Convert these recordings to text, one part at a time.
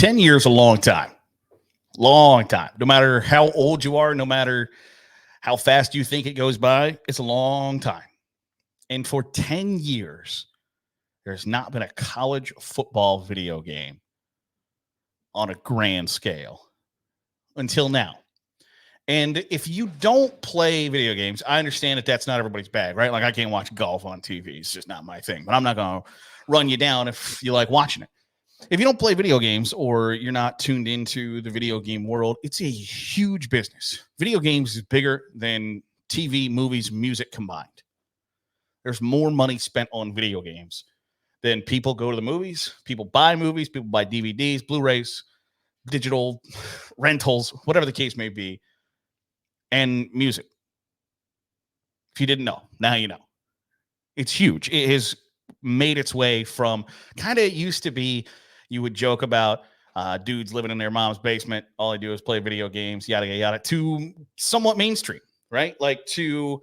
10 years, a long time. Long time. No matter how old you are, no matter how fast you think it goes by, it's a long time. And for 10 years, there's not been a college football video game on a grand scale until now. And if you don't play video games, I understand that that's not everybody's bag, right? Like I can't watch golf on TV. It's just not my thing. But I'm not going to run you down if you like watching it. If you don't play video games or you're not tuned into the video game world, it's a huge business. Video games is bigger than TV, movies, music combined. There's more money spent on video games than people go to the movies, people buy DVDs, Blu-rays, digital rentals, whatever the case may be, and music. If you didn't know, now you know. It's huge. It has made its way from kind of used to be, you would joke about dudes living in their mom's basement. All they do is play video games, yada, yada, yada, to somewhat mainstream, right? Like to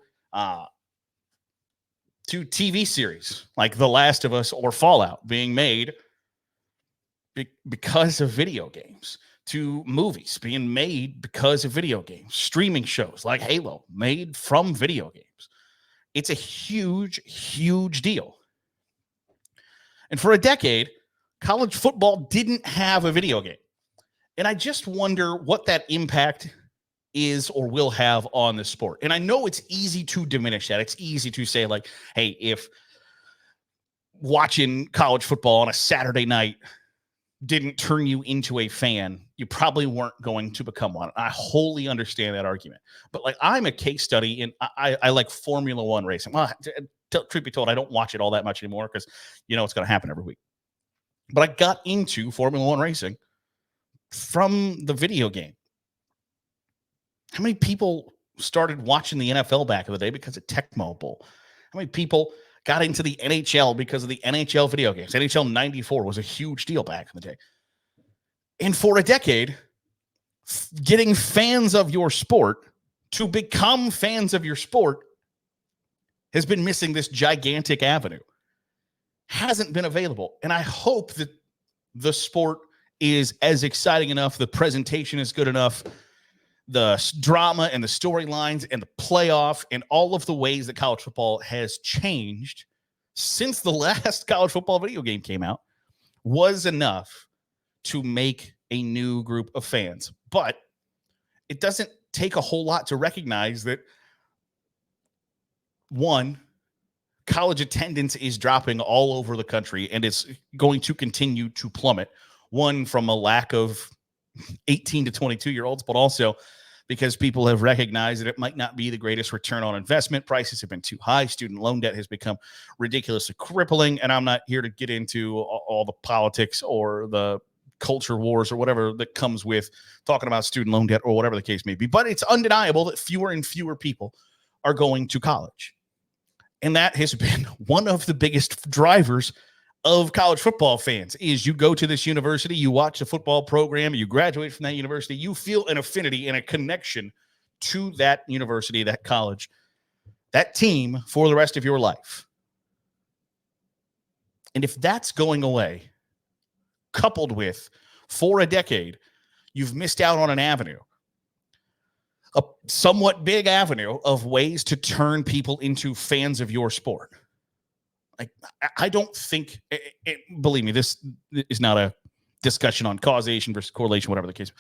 TV series like The Last of Us or Fallout being made because of video games, to movies being made because of video games, streaming shows like Halo made from video games. It's a huge, huge deal. And for a decade, college football didn't have a video game. And I just wonder what that impact is or will have on the sport. And I know it's easy to diminish that. It's easy to say like, hey, if watching college football on a Saturday night didn't turn you into a fan, you probably weren't going to become one. I wholly understand that argument. But like I'm a case study and I like Formula One racing. Well, truth be told, I don't watch it all that much anymore because you know it's going to happen every week. But I got into Formula One racing from the video game. How many people started watching the NFL back in the day because of Tecmo Bowl? How many people got into the NHL because of the NHL video games? NHL 94 was a huge deal back in the day. And for a decade, getting fans of your sport to become fans of your sport has been missing this gigantic avenue. Hasn't been available. And I hope that the sport is as exciting enough, the presentation is good enough, the drama and the storylines and the playoff and all of the ways that college football has changed since the last college football video game came out was enough to make a new group of fans. But it doesn't take a whole lot to recognize that, one, college attendance is dropping all over the country and it's going to continue to plummet. One, from a lack of 18 to 22-year-olds, but also because people have recognized that it might not be the greatest return on investment. Prices have been too high. Student loan debt has become ridiculously crippling. And I'm not here to get into all the politics or the culture wars or whatever that comes with talking about student loan debt or whatever the case may be. But it's undeniable that fewer and fewer people are going to college. And that has been one of the biggest drivers of college football fans is you go to this university, you watch the football program, you graduate from that university, you feel an affinity and a connection to that university, that college, that team for the rest of your life. And if that's going away, coupled with for a decade, you've missed out on an avenue, a somewhat big avenue of ways to turn people into fans of your sport. Like, I don't think, believe me, this is not a discussion on causation versus correlation, whatever the case.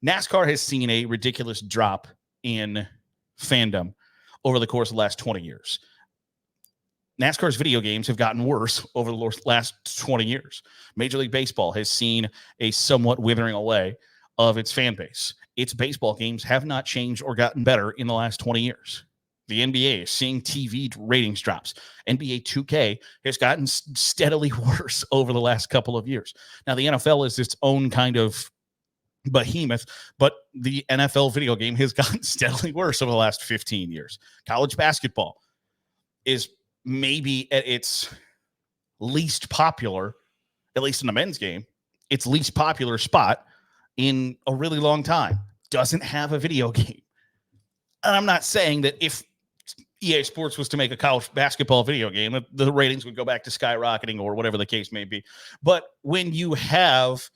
NASCAR has seen a ridiculous drop in fandom over the course of the last 20 years. NASCAR's video games have gotten worse over the last 20 years. Major League Baseball has seen a somewhat withering away of its fan base. Its baseball games have not changed or gotten better in the last 20 years. The NBA is seeing TV ratings drops. NBA 2K has gotten steadily worse over the last couple of years. Now, the NFL is its own kind of behemoth, but the NFL video game has gotten steadily worse over the last 15 years. College basketball is maybe at its least popular, at least in the men's game, its least popular spot in a really long time. Doesn't have a video game. And I'm not saying that if EA Sports was to make a college basketball video game, the ratings would go back to skyrocketing or whatever the case may be. But when you have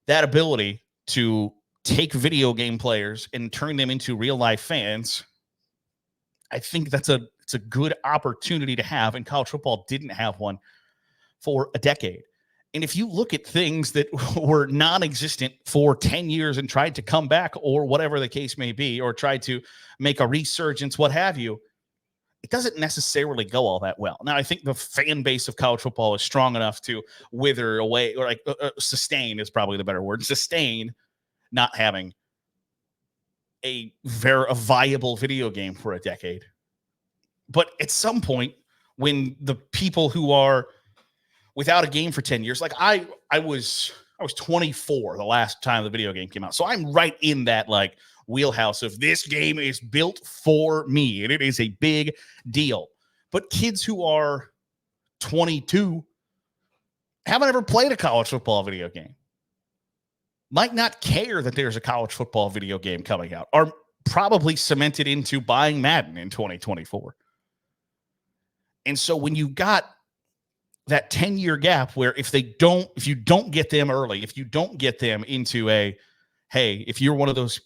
that ability to take video game players and turn them into real life fans, I think it's a good opportunity to have, and college football didn't have one for a decade. And if you look at things that were non-existent for 10 years and tried to come back, or whatever the case may be, or tried to make a resurgence, what have you, it doesn't necessarily go all that well. Now, I think the fan base of college football is strong enough to wither away, or sustain is probably the better word, sustain not having a viable video game for a decade. But at some point, when the people who are without a game for 10 years, like I was 24 the last time the video game came out. So I'm right in that like wheelhouse of this game is built for me, and it is a big deal. But kids who are 22 haven't ever played a college football video game, might not care that there's a college football video game coming out, are probably cemented into buying Madden in 2024. And so when you got that 10-year gap where if you don't get them early, if you don't get them into hey, if you're one of those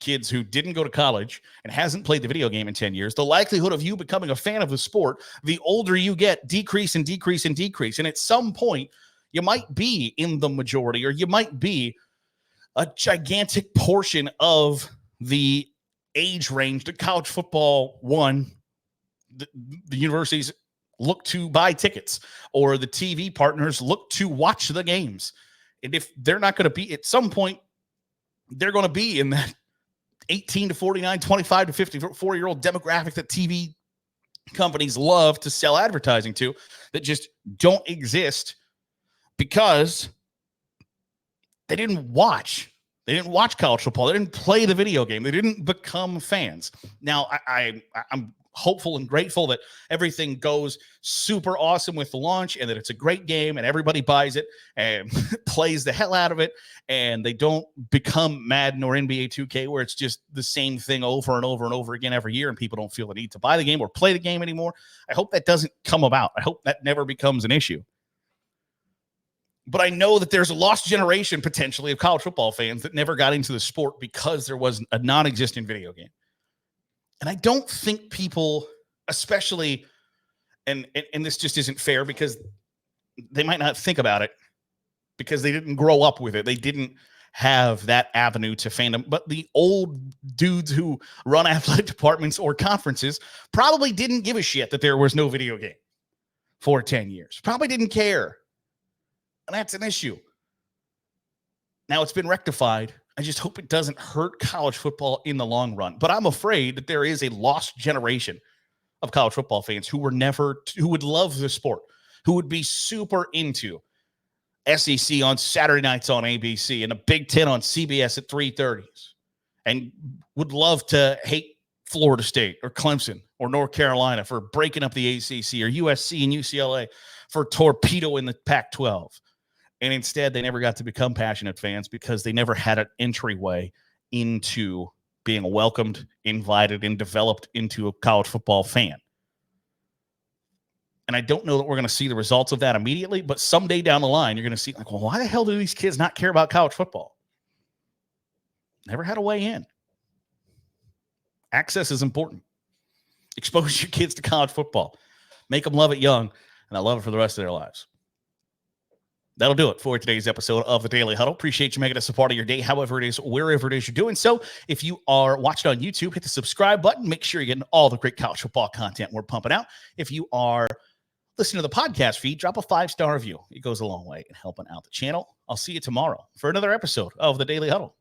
kids who didn't go to college and hasn't played the video game in 10 years, the likelihood of you becoming a fan of the sport, the older you get, decrease and decrease and decrease. And at some point, you might be in the majority, or you might be a gigantic portion of the age range that college football won. The universities look to buy tickets, or the TV partners look to watch the games. And if they're not going to be, at some point, they're going to be in that 18 to 49, 25 to 54-year-old demographic that TV companies love to sell advertising to, that just don't exist because they didn't watch. They didn't watch college football. They didn't play the video game. They didn't become fans. Now, I'm hopeful and grateful that everything goes super awesome with the launch, and that it's a great game and everybody buys it and plays the hell out of it, and they don't become Madden or NBA 2K where it's just the same thing over and over and over again every year and people don't feel the need to buy the game or play the game anymore. I hope that doesn't come about. I hope that never becomes an issue. But I know that there's a lost generation potentially of college football fans that never got into the sport because there was a non-existent video game. And I don't think people, especially, and this just isn't fair because they might not think about it because they didn't grow up with it. They didn't have that avenue to fandom. But the old dudes who run athletic departments or conferences probably didn't give a shit that there was no video game for 10 years. Probably didn't care. And that's an issue. Now it's been rectified. I just hope it doesn't hurt college football in the long run. But I'm afraid that there is a lost generation of college football fans who would love the sport, who would be super into SEC on Saturday nights on ABC and a Big Ten on CBS at 3:30s, and would love to hate Florida State or Clemson or North Carolina for breaking up the ACC, or USC and UCLA for torpedoing the Pac-12. And instead, they never got to become passionate fans because they never had an entryway into being welcomed, invited, and developed into a college football fan. And I don't know that we're going to see the results of that immediately, but someday down the line, you're going to see, like, well, why the hell do these kids not care about college football? Never had a way in. Access is important. Expose your kids to college football. Make them love it young, and they'll love it for the rest of their lives. That'll do it for today's episode of the Daily Huddle. Appreciate you making us a part of your day, however it is, wherever it is you're doing so. If you are watching on YouTube, hit the subscribe button. Make sure you're getting all the great college football content we're pumping out. If you are listening to the podcast feed, drop a 5-star review. It goes a long way in helping out the channel. I'll see you tomorrow for another episode of the Daily Huddle.